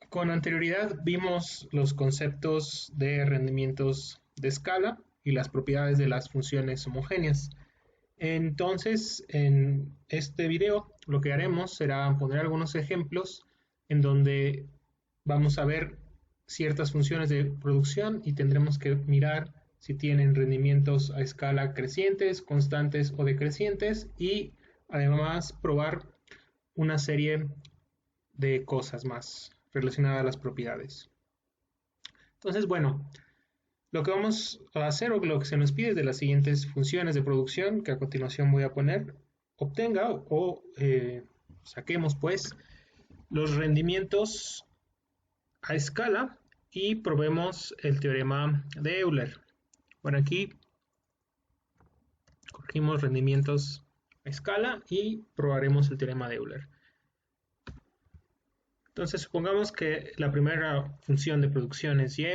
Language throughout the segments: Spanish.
Con anterioridad vimos los conceptos de rendimientos de escala y las propiedades de las funciones homogéneas. Entonces, en este video lo que haremos será poner algunos ejemplos en donde vamos a ver ciertas funciones de producción y tendremos que mirar si tienen rendimientos a escala crecientes, constantes o decrecientes, y además probar una serie de cosas más relacionadas a las propiedades. Entonces, bueno, lo que vamos a hacer o lo que se nos pide es de las siguientes funciones de producción que a continuación voy a poner: obtenga o saquemos pues los rendimientos a escala y probemos el teorema de Euler. Bueno, aquí corregimos rendimientos a escala y probaremos el teorema de Euler. Entonces supongamos que la primera función de producción es y,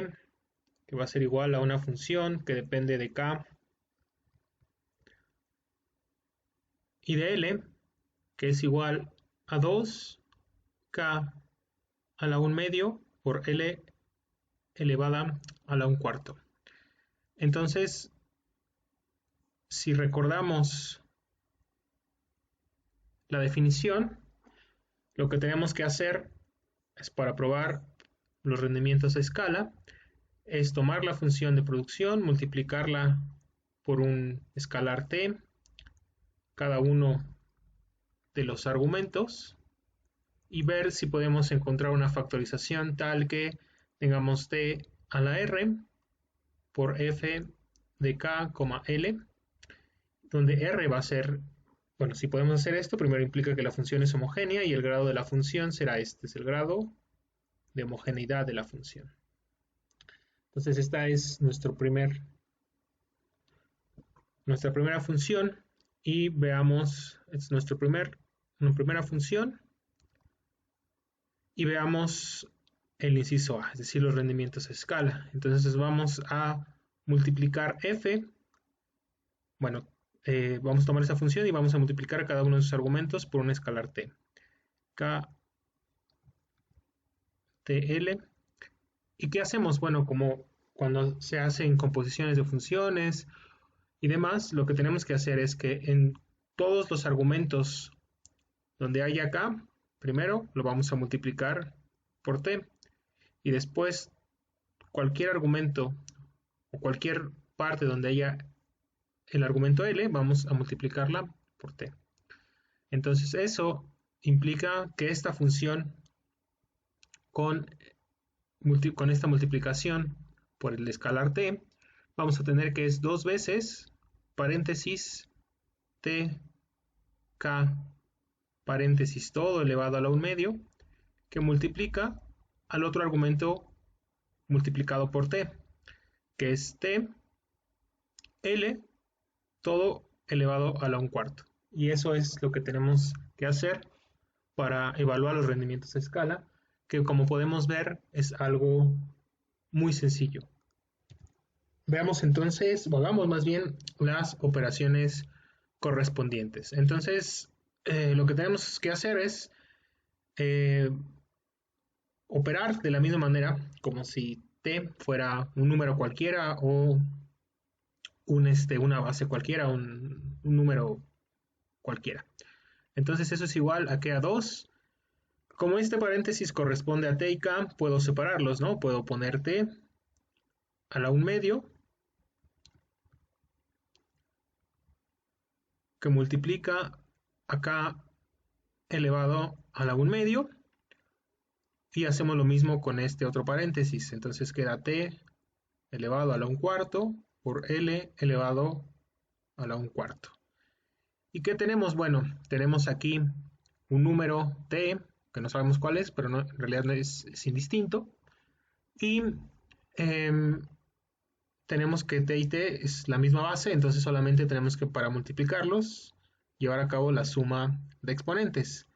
que va a ser igual a una función que depende de k y de l, que es igual a 2k a la 1 medio por l elevada a la 1 cuarto. Entonces, si recordamos la definición, lo que tenemos que hacer es, para probar los rendimientos a escala, es tomar la función de producción, multiplicarla por un escalar t, cada uno de los argumentos, y ver si podemos encontrar una factorización tal que tengamos t a la r por f de k, l, donde r va a ser, bueno, si podemos hacer esto, primero implica que la función es homogénea y el grado de la función será este, es el grado de homogeneidad de la función. Entonces esta es nuestra primera función, y veamos, es nuestra primera función, y veamos el inciso A, es decir, los rendimientos a escala. Entonces vamos a multiplicar f, bueno, vamos a tomar esa función y vamos a multiplicar cada uno de sus argumentos por un escalar t. K, TL. ¿Y qué hacemos? Bueno, como cuando se hacen composiciones de funciones y demás, lo que tenemos que hacer es que en todos los argumentos donde haya k, primero lo vamos a multiplicar por t, y después cualquier argumento o cualquier parte donde haya el argumento l, vamos a multiplicarla por t. Entonces eso implica que esta función con esta multiplicación por el escalar t, vamos a tener que es 2 veces paréntesis t, k, paréntesis todo elevado a la 1 medio, que multiplica al otro argumento multiplicado por t, que es t, l, todo elevado a la 1 cuarto. Y eso es lo que tenemos que hacer para evaluar los rendimientos a escala, que como podemos ver es algo muy sencillo. Veamos entonces, o hagamos más bien las operaciones correspondientes. Entonces, lo que tenemos que hacer es operar de la misma manera como si t fuera un número cualquiera o una base cualquiera, un número cualquiera. Entonces eso es igual a que a 2. Como este paréntesis corresponde a t y k, puedo separarlos, ¿no? Puedo poner t a la 1 medio, que multiplica a k elevado a la 1 medio, y hacemos lo mismo con este otro paréntesis. Entonces queda t elevado a la 1 cuarto por l elevado a la 1 cuarto. ¿Y qué tenemos? Bueno, tenemos aquí un número t, que no sabemos cuál es, pero no, en realidad es indistinto. Y tenemos que t y t es la misma base, entonces solamente tenemos que, para multiplicarlos, llevar a cabo la suma de exponentes.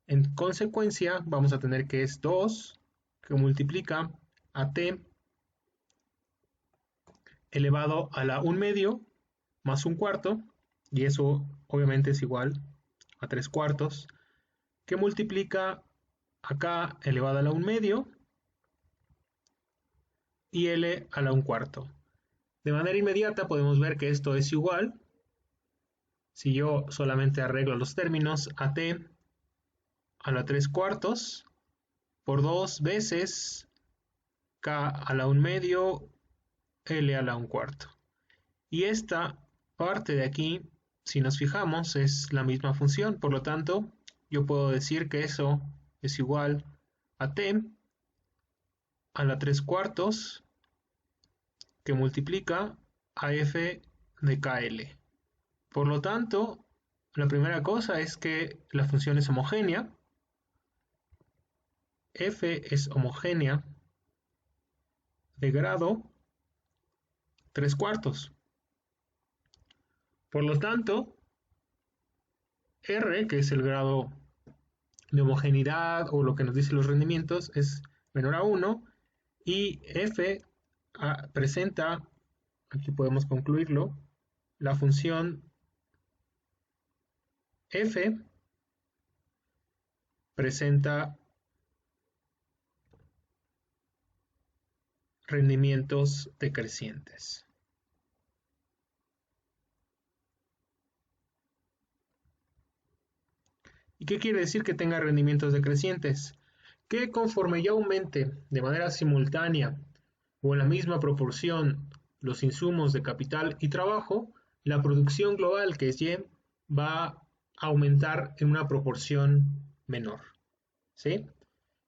En consecuencia, vamos a tener que es 2 que multiplica a t elevado a la 1 medio más 1 cuarto, y eso obviamente es igual a 3 cuartos, que multiplica a k elevado a la 1 medio y L a la 1/4. De manera inmediata podemos ver que esto es igual, si yo solamente arreglo los términos, a t a la 3/4 por 2 veces k a la 1/2 L a la 1/4. Y esta parte de aquí, si nos fijamos, es la misma función. Por lo tanto, yo puedo decir que eso es igual a t a la 3/4 que multiplica a f de kl. Por lo tanto, la primera cosa es que la función es homogénea. F es homogénea de grado 3/4. Por lo tanto, R, que es el grado de homogeneidad o lo que nos dicen los rendimientos, es menor a 1 y F presenta, aquí podemos concluirlo, la función F presenta rendimientos decrecientes. ¿Y qué quiere decir que tenga rendimientos decrecientes? Que conforme yo aumente de manera simultánea o en la misma proporción los insumos de capital y trabajo, la producción global, que es Y, va a aumentar en una proporción menor. ¿Sí?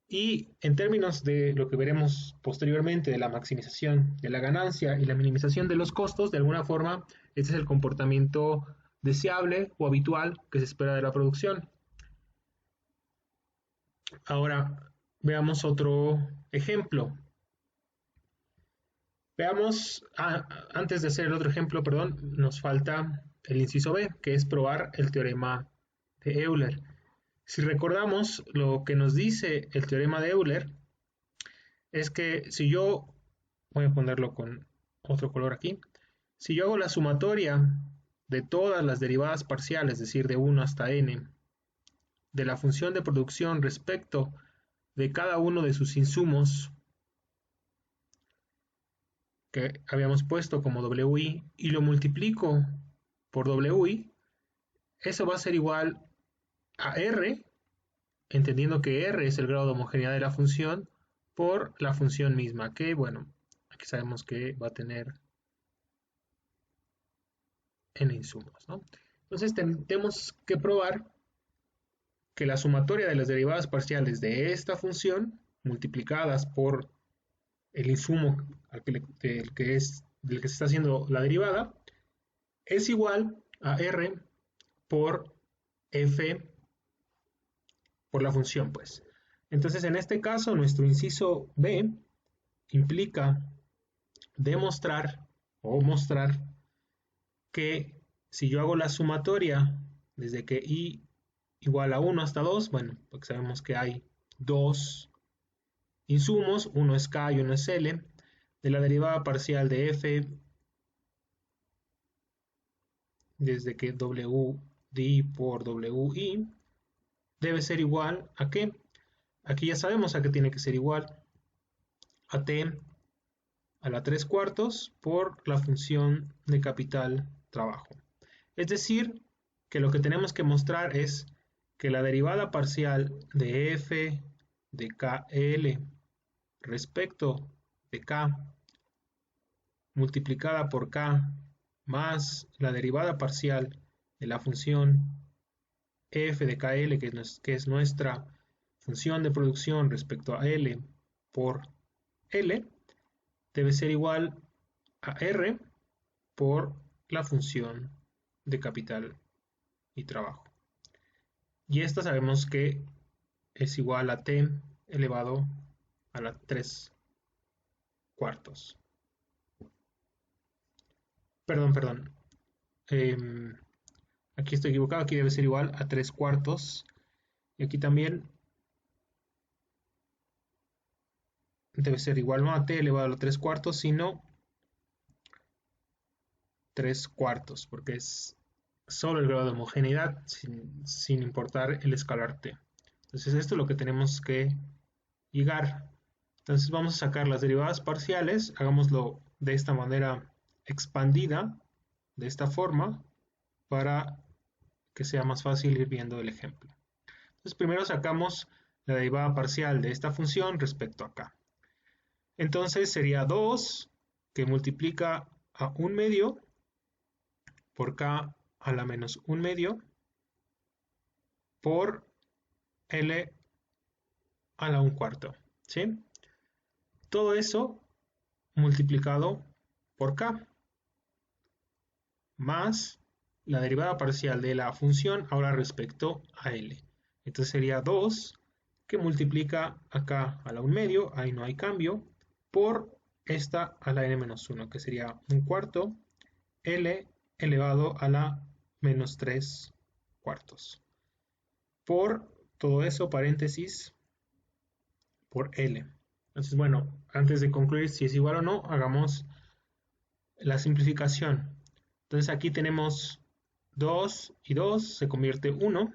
Y en términos de lo que veremos posteriormente de la maximización de la ganancia y la minimización de los costos, de alguna forma, este es el comportamiento deseable o habitual que se espera de la producción. Ahora veamos otro ejemplo. Veamos, antes de hacer el otro ejemplo, perdón, nos falta el inciso B, que es probar el teorema de Euler. Si recordamos, lo que nos dice el teorema de Euler es que si yo, voy a ponerlo con otro color aquí, si yo hago la sumatoria de todas las derivadas parciales, es decir, de 1 hasta n, de la función de producción respecto de cada uno de sus insumos que habíamos puesto como WI y lo multiplico por WI, eso va a ser igual a R, entendiendo que R es el grado de homogeneidad de la función, por la función misma, que bueno, aquí sabemos que va a tener n insumos, ¿no? Entonces tenemos que probar que la sumatoria de las derivadas parciales de esta función multiplicadas por el insumo del que se está haciendo la derivada es igual a R por F por la función, pues. Entonces, en este caso, nuestro inciso B implica demostrar o mostrar que si yo hago la sumatoria desde que I igual a 1 hasta 2, bueno, porque sabemos que hay dos insumos, uno es K y uno es L, de la derivada parcial de F desde que W di por WI debe ser igual a ¿qué? Aquí ya sabemos a qué tiene que ser igual, a T a la 3/4 por la función de capital trabajo. Es decir, que lo que tenemos que mostrar es que la derivada parcial de F de KL respecto de K multiplicada por K más la derivada parcial de la función F de KL, que es nuestra función de producción respecto a L por L, debe ser igual a R por la función de capital y trabajo. Y esta sabemos que es igual a T elevado a la 3/4. Perdón. Aquí estoy equivocado, aquí debe ser igual a 3/4. Y aquí también debe ser igual no a T elevado a la 3/4, sino 3/4, porque es solo el grado de homogeneidad sin importar el escalar T. Entonces esto es lo que tenemos que llegar Entonces vamos a sacar las derivadas parciales, hagámoslo de esta manera expandida, de esta forma, para que sea más fácil ir viendo el ejemplo. Entonces primero sacamos la derivada parcial de esta función respecto a acá. Entonces sería 2 que multiplica a 1 medio por k a la menos 1 medio por L a la 1 cuarto, ¿sí? Todo eso multiplicado por k, más la derivada parcial de la función ahora respecto a L. Entonces sería 2 que multiplica acá a la 1 medio, ahí no hay cambio, por esta a la n-1, que sería 1 cuarto L elevado a la menos 3 cuartos. Por todo eso, paréntesis, por L. Entonces, bueno, antes de concluir si es igual o no, hagamos la simplificación. Entonces aquí tenemos 2 y 2, se convierte 1,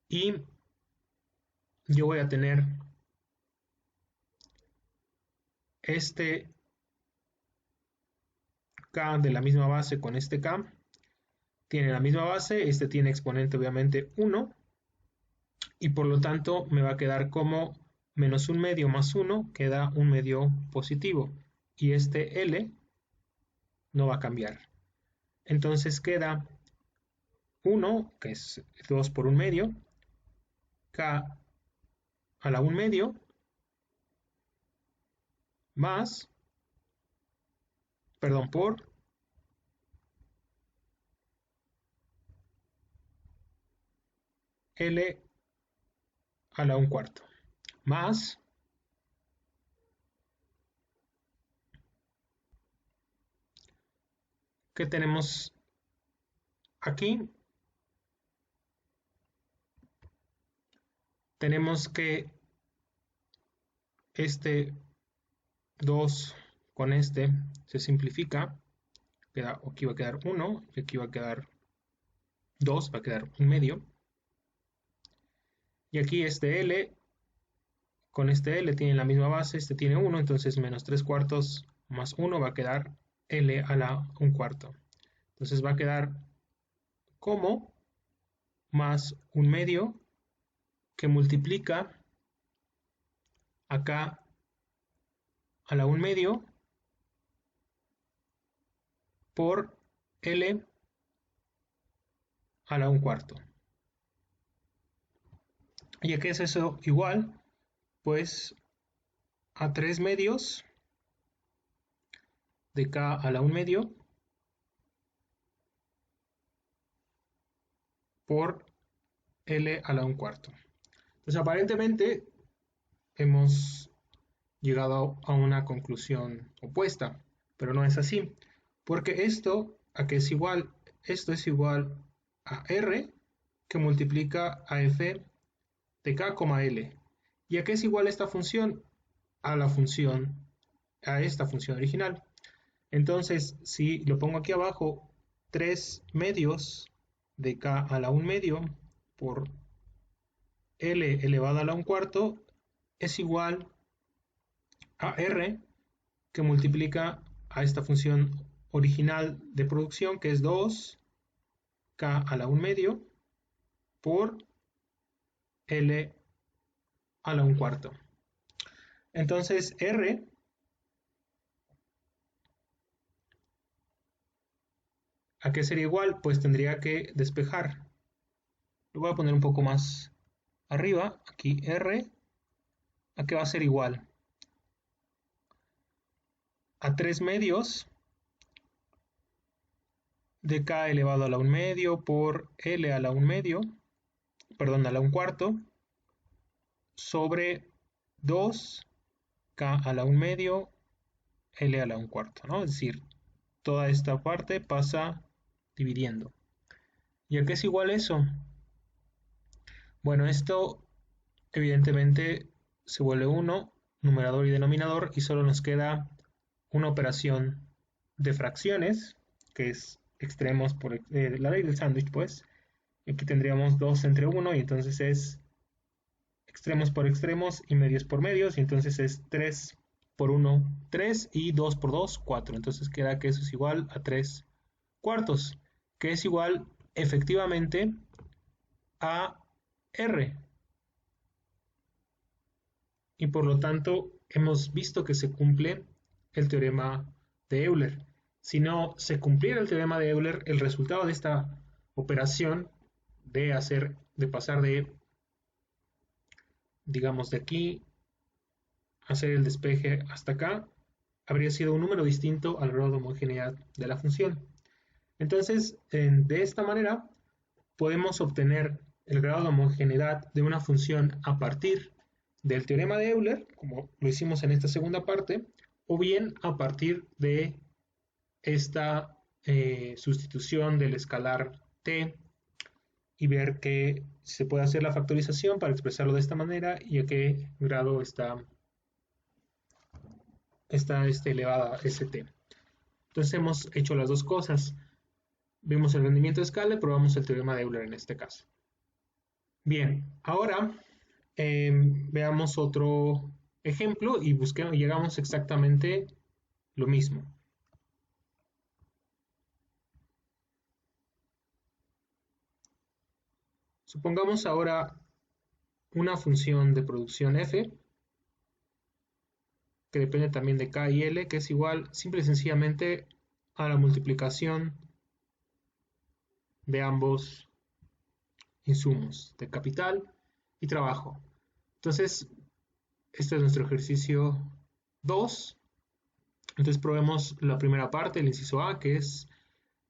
y yo voy a tener este k de la misma base con este k, tiene la misma base, este tiene exponente obviamente 1, y por lo tanto me va a quedar como menos 1 medio más 1, queda 1 medio positivo, y este L no va a cambiar. Entonces queda 1, que es 2 por 1 medio, k a la 1 medio, más, perdón, por L a la 1 cuarto, más, ¿qué tenemos aquí? Tenemos que este 2 con este se simplifica, aquí va a quedar 1, y aquí va a quedar 2, va a quedar 1 medio, y aquí este L con este L tiene la misma base, este tiene 1, entonces menos 3 cuartos más 1 va a quedar L a la 1 cuarto. Entonces va a quedar como más 1 medio que multiplica acá a la 1 medio por L a la 1 cuarto. ¿Y a qué es eso igual? Pues a 3 medios de k a la 1 medio por L a la 1 cuarto. Entonces aparentemente hemos llegado a una conclusión opuesta, pero no es así, porque esto a que es igual, esto es igual a R que multiplica a f de k, L. ¿Y a qué es igual esta función? A la función, a esta función original. Entonces, si lo pongo aquí abajo, 3 medios de k a la 1 medio por L elevado a la 1 cuarto es igual a R que multiplica a esta función original de producción, que es 2 k a la 1 medio por L a la 1 cuarto. Entonces R ¿a qué sería igual? Pues tendría que despejar. Lo voy a poner un poco más arriba. Aquí R, ¿a qué va a ser igual? A 3 medios de k elevado a la 1 medio por L a la 1 medio, perdón, a la 1 cuarto, sobre 2 k a la 1 medio L a la 1 cuarto, ¿no? Es decir, toda esta parte pasa dividiendo. ¿Y a qué es igual eso? Bueno, esto evidentemente se vuelve 1, numerador y denominador, y solo nos queda una operación de fracciones, que es extremos por la ley del sándwich, pues. Aquí tendríamos 2 entre 1, y entonces es extremos por extremos y medios por medios, y entonces es 3 por 1, 3, y 2 por 2, 4. Entonces queda que eso es igual a 3 cuartos, que es igual efectivamente a R. Y por lo tanto hemos visto que se cumple el teorema de Euler. Si no se cumpliera el teorema de Euler, el resultado de esta operación de pasar de, digamos, de aquí, hacer el despeje hasta acá, habría sido un número distinto al grado de homogeneidad de la función. Entonces, de esta manera, podemos obtener el grado de homogeneidad de una función a partir del teorema de Euler, como lo hicimos en esta segunda parte, o bien a partir de esta sustitución del escalar t, y ver que se puede hacer la factorización para expresarlo de esta manera y a qué grado está elevada st. Entonces hemos hecho las dos cosas. Vemos el rendimiento de escala y probamos el teorema de Euler en este caso. Bien, ahora veamos otro ejemplo y llegamos exactamente lo mismo. Supongamos ahora una función de producción f, que depende también de k y l, que es igual simple y sencillamente a la multiplicación de ambos insumos, de capital y trabajo. Entonces, este es nuestro ejercicio 2. Entonces probemos la primera parte, el inciso A, que es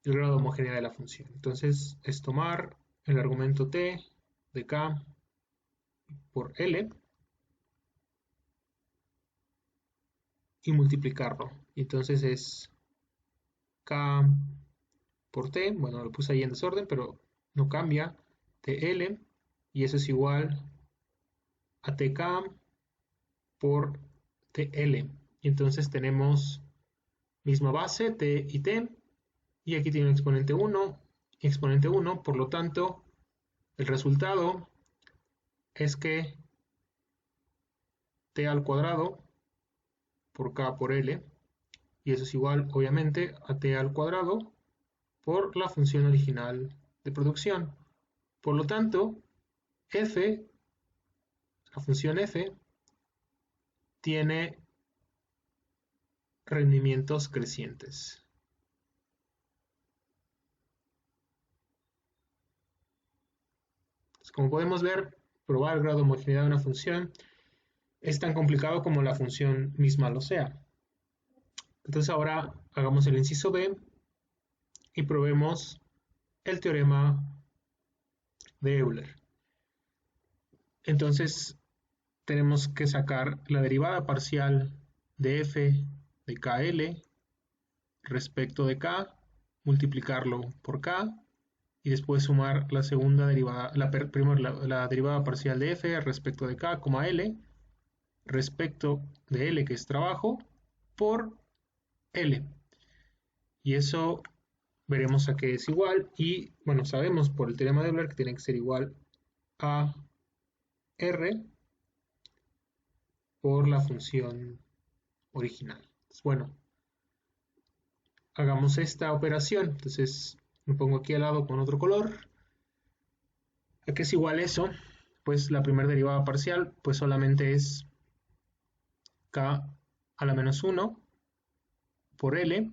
el grado de homogeneidad de la función. Entonces es tomar el argumento t de k por l y multiplicarlo. Entonces es k por t, bueno, lo puse ahí en desorden, pero no cambia, tl, y eso es igual a tk por tl. Y entonces tenemos misma base, t y t, y aquí tiene un exponente 1, por lo tanto, el resultado es que t al cuadrado por k por l, y eso es igual, obviamente, a t al cuadrado por la función original de producción. Por lo tanto, f, la función f, tiene rendimientos crecientes. Entonces, como podemos ver, probar el grado de homogeneidad de una función es tan complicado como la función misma lo sea. Entonces ahora hagamos el inciso B y probemos el teorema de Euler. Entonces tenemos que sacar la derivada parcial de f de kl respecto de k, multiplicarlo por k, y después sumar la segunda derivada, la derivada parcial de f respecto de k, l, respecto de l, que es trabajo, por l. Y eso veremos a qué es igual, y bueno, sabemos por el teorema de Euler que tiene que ser igual a r por la función original. Entonces, bueno, hagamos esta operación. Entonces me pongo aquí al lado con otro color. ¿A qué es igual eso? Pues la primera derivada parcial pues solamente es k a la menos 1 por l,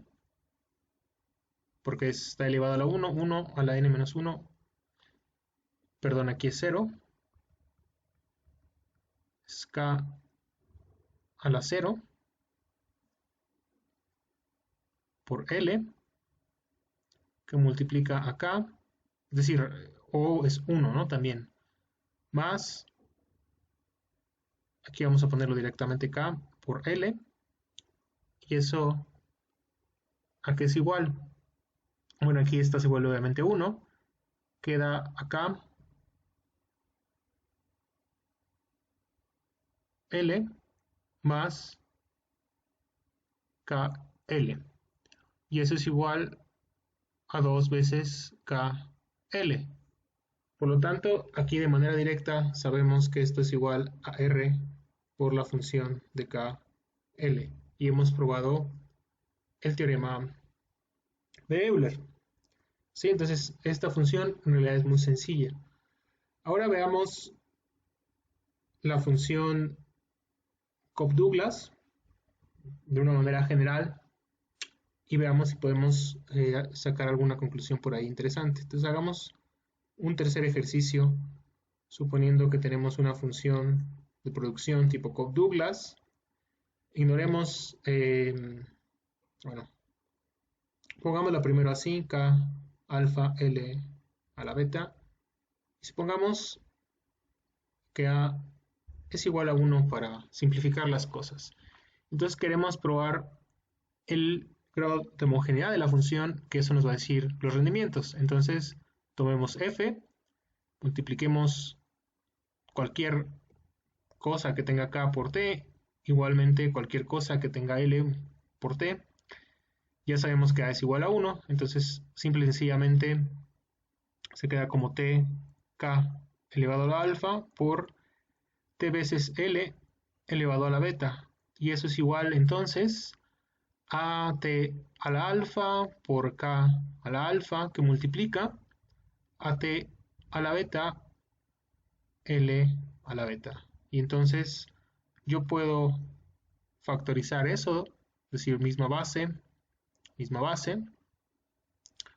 porque está elevado a la 1, 1 a la n menos 1, perdón, aquí es 0, es k a la 0 por l, que multiplica a k, es decir, o es 1, ¿no? También, más, aquí vamos a ponerlo directamente k por l, y eso, ¿a qué es igual? Bueno, aquí esta se vuelve obviamente 1, queda acá L más KL. Y eso es igual a 2 veces KL. Por lo tanto, aquí de manera directa sabemos que esto es igual a R por la función de KL. Y hemos probado el teorema de Euler. ¿Sí? Entonces, esta función en realidad es muy sencilla. Ahora veamos la función Cobb-Douglas de una manera general y veamos si podemos sacar alguna conclusión por ahí interesante. Entonces, hagamos un tercer ejercicio suponiendo que tenemos una función de producción tipo Cobb-Douglas. Ignoremos, bueno, pongámosla primero así, K alfa L a la beta. Y supongamos que A es igual a 1 para simplificar las cosas. Entonces queremos probar el grado de homogeneidad de la función, que eso nos va a decir los rendimientos. Entonces tomemos f, multipliquemos cualquier cosa que tenga k por t, igualmente cualquier cosa que tenga l por t. Ya sabemos que a es igual a 1, entonces simple y sencillamente se queda como t k elevado a la alfa por t veces l elevado a la beta. Y eso es igual entonces a t a la alfa por k a la alfa que multiplica a t a la beta l a la beta. Y entonces yo puedo factorizar eso, es decir, misma base,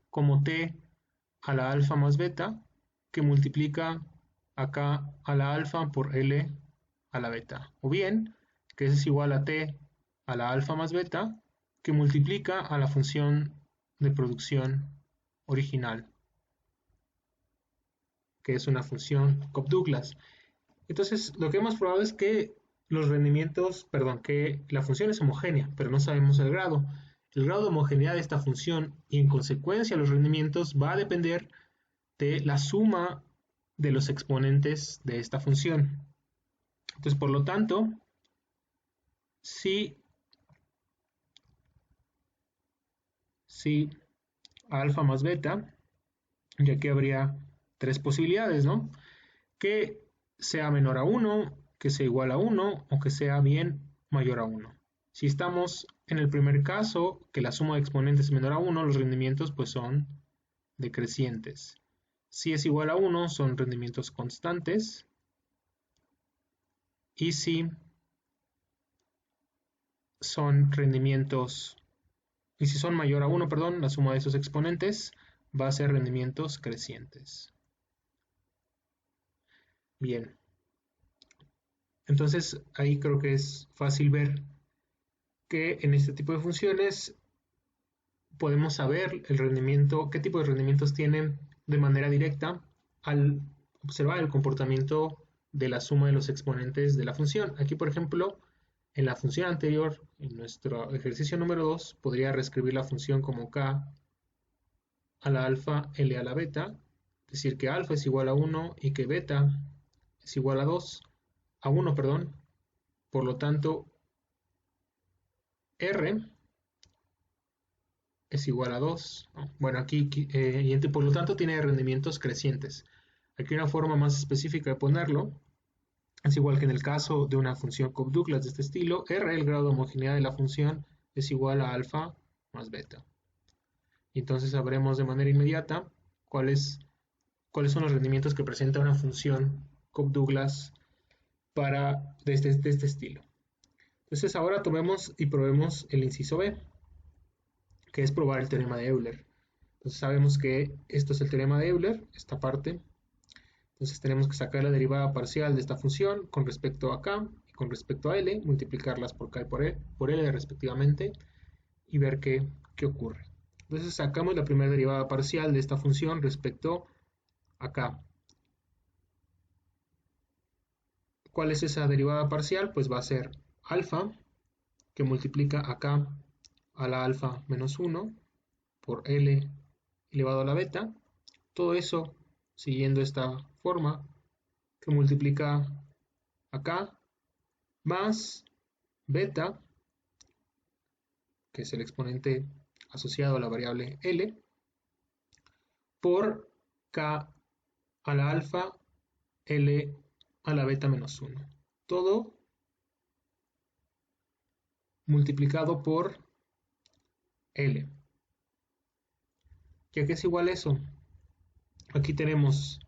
como t a la alfa más beta que multiplica acá a la alfa por l a la beta. O bien, que eso es igual a t a la alfa más beta que multiplica a la función de producción original, que es una función Cobb-Douglas. Entonces, lo que hemos probado es que los rendimientos, perdón, que la función es homogénea, pero no sabemos el grado. El grado de homogeneidad de esta función y en consecuencia los rendimientos va a depender de la suma de los exponentes de esta función. Entonces, por lo tanto, si alfa más beta, ya que habría tres posibilidades, ¿no? Que sea menor a 1, que sea igual a 1 o que sea bien mayor a 1. Si estamos en el primer caso, que la suma de exponentes es menor a 1, los rendimientos pues son decrecientes. Si es igual a 1, son rendimientos constantes. Y si son rendimientos, y si son mayor a 1, perdón, la suma de esos exponentes va a ser rendimientos crecientes. Bien. Entonces, ahí creo que es fácil ver que en este tipo de funciones podemos saber el rendimiento, qué tipo de rendimientos tienen de manera directa al observar el comportamiento de la suma de los exponentes de la función. Aquí, por ejemplo, en la función anterior, en nuestro ejercicio número 2, podría reescribir la función como k a la alfa l a la beta, decir que alfa es igual a 1 y que beta es igual a 2, a 1, perdón. Por lo tanto, R es igual a 2. ¿No? Bueno, aquí, y por lo tanto tiene rendimientos crecientes. Aquí una forma más específica de ponerlo es igual que en el caso de una función Cobb-Douglas de este estilo, R, el grado de homogeneidad de la función, es igual a alfa más beta. Y entonces sabremos de manera inmediata cuáles son los rendimientos que presenta una función Cobb-Douglas de este estilo. Entonces ahora tomemos y probemos el inciso B, que es probar el teorema de Euler. Entonces sabemos que esto es el teorema de Euler, esta parte. Entonces tenemos que sacar la derivada parcial de esta función con respecto a k y con respecto a l, multiplicarlas por k y por l respectivamente y ver qué ocurre. Entonces sacamos la primera derivada parcial de esta función respecto a k. ¿Cuál es esa derivada parcial? Pues va a ser alfa, que multiplica a k a la alfa menos 1 por l elevado a la beta. Todo eso siguiendo esta forma que multiplica acá más beta, que es el exponente asociado a la variable L, por K a la alfa, L a la beta menos 1. Todo multiplicado por L. ¿Y a qué es igual eso? Aquí tenemos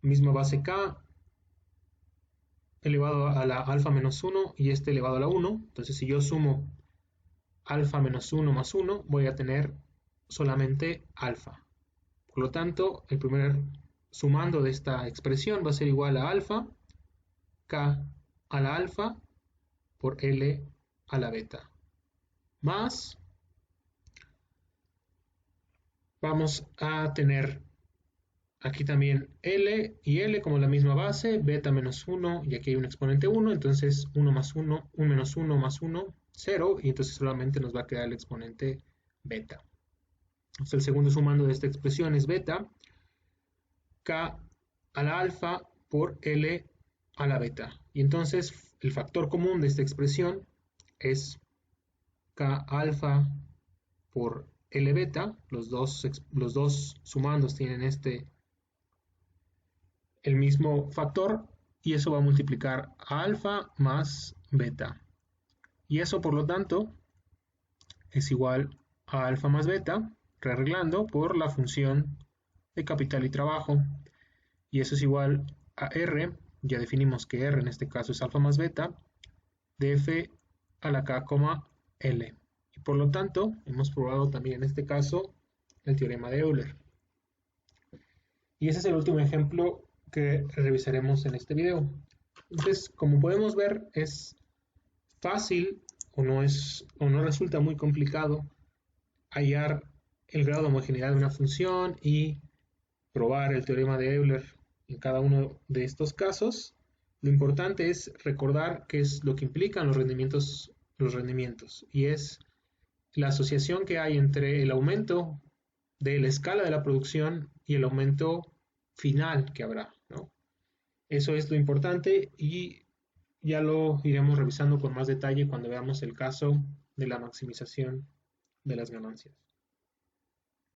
misma base K elevado a la alfa menos 1 y este elevado a la 1. Entonces si yo sumo alfa menos 1 más 1, voy a tener solamente alfa. Por lo tanto, el primer sumando de esta expresión va a ser igual a alfa, K a la alfa por L a la beta. Más, vamos a tener aquí también L y L como la misma base, beta menos 1, y aquí hay un exponente 1, entonces 1 más 1, 1 menos 1 más 1, 0, y entonces solamente nos va a quedar el exponente beta. Entonces el segundo sumando de esta expresión es beta, K a la alfa por L a la beta. Y entonces el factor común de esta expresión es K alfa por L beta, los dos sumandos tienen el mismo factor y eso va a multiplicar a alfa más beta. Y eso por lo tanto es igual a alfa más beta, rearreglando por la función de capital y trabajo. Y eso es igual a R, ya definimos que R en este caso es alfa más beta, de F a la K, L. Y por lo tanto, hemos probado también en este caso el teorema de Euler. Y ese es el último ejemplo que revisaremos en este video. Entonces, como podemos ver, es fácil o no resulta muy complicado hallar el grado de homogeneidad de una función y probar el teorema de Euler en cada uno de estos casos. Lo importante es recordar qué es lo que implican los rendimientos, y es la asociación que hay entre el aumento de la escala de la producción y el aumento final que habrá, ¿no? Eso es lo importante y ya lo iremos revisando con más detalle cuando veamos el caso de la maximización de las ganancias.